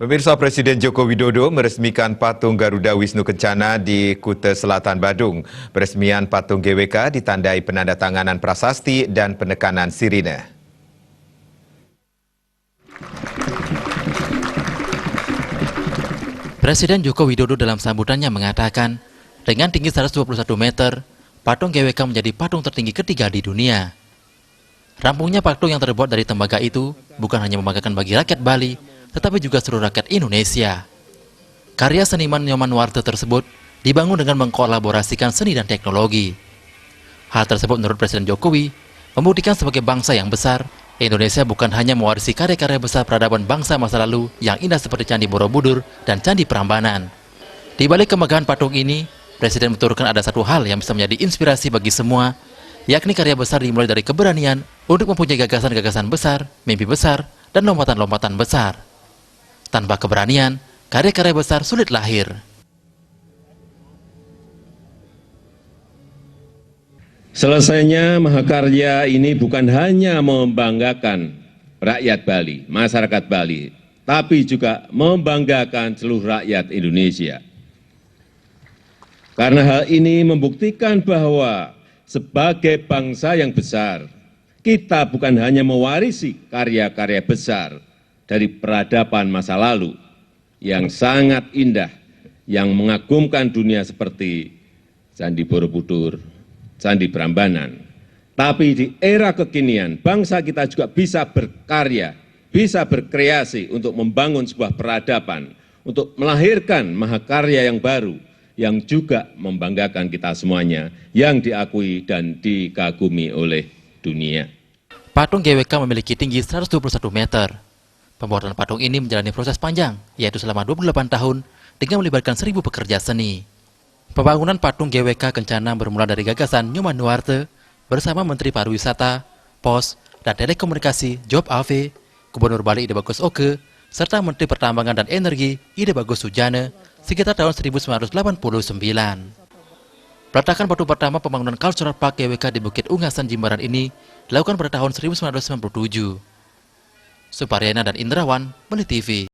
Pemirsa, Presiden Joko Widodo meresmikan patung Garuda Wisnu Kencana di Kuta Selatan, Badung. Peresmian patung GWK ditandai penandatanganan prasasti dan penekanan sirine. Presiden Joko Widodo dalam sambutannya mengatakan, dengan tinggi 121 meter, patung GWK menjadi patung tertinggi ketiga di dunia. Rampungnya patung yang terbuat dari tembaga itu bukan hanya membanggakan bagi rakyat Bali, tetapi juga seluruh rakyat Indonesia. Karya seniman Nyoman Nuarte tersebut dibangun dengan mengkolaborasikan seni dan teknologi. Hal tersebut menurut Presiden Jokowi membuktikan sebagai bangsa yang besar, Indonesia bukan hanya mewarisi karya-karya besar peradaban bangsa masa lalu yang indah seperti Candi Borobudur dan Candi Prambanan. Di balik kemegahan patung ini, Presiden menuturkan ada satu hal yang bisa menjadi inspirasi bagi semua, yakni karya besar dimulai dari keberanian untuk mempunyai gagasan-gagasan besar, mimpi besar, dan lompatan-lompatan besar. Tanpa keberanian, karya-karya besar sulit lahir. Selesainya mahakarya ini bukan hanya membanggakan rakyat Bali, masyarakat Bali, tapi juga membanggakan seluruh rakyat Indonesia. Karena hal ini membuktikan bahwa sebagai bangsa yang besar, kita bukan hanya mewarisi karya-karya besar dari peradaban masa lalu yang sangat indah, yang mengagumkan dunia seperti Candi Borobudur, Candi Prambanan. Tapi di era kekinian, bangsa kita juga bisa berkarya, bisa berkreasi untuk membangun sebuah peradaban, untuk melahirkan mahakarya yang baru, yang juga membanggakan kita semuanya, yang diakui dan dikagumi oleh dunia. Patung GWK memiliki tinggi 121 meter. Pembuatan patung ini menjalani proses panjang, yaitu selama 28 tahun dengan melibatkan 1.000 pekerja seni. Pembangunan patung GWK Kencana bermula dari gagasan Nyoman Nuarte bersama Menteri Pariwisata, Pos, dan Telekomunikasi Job Alve, Gubernur Bali Ide Bagus Oke, serta Menteri Pertambangan dan Energi Ide Bagus Sujana sekitar tahun 1989. Peletakan batu pertama pembangunan Cultural Park GWK di Bukit Ungasan, Jimbaran ini dilakukan pada tahun 1997. Suparyana dan Indrawan, Bali TV.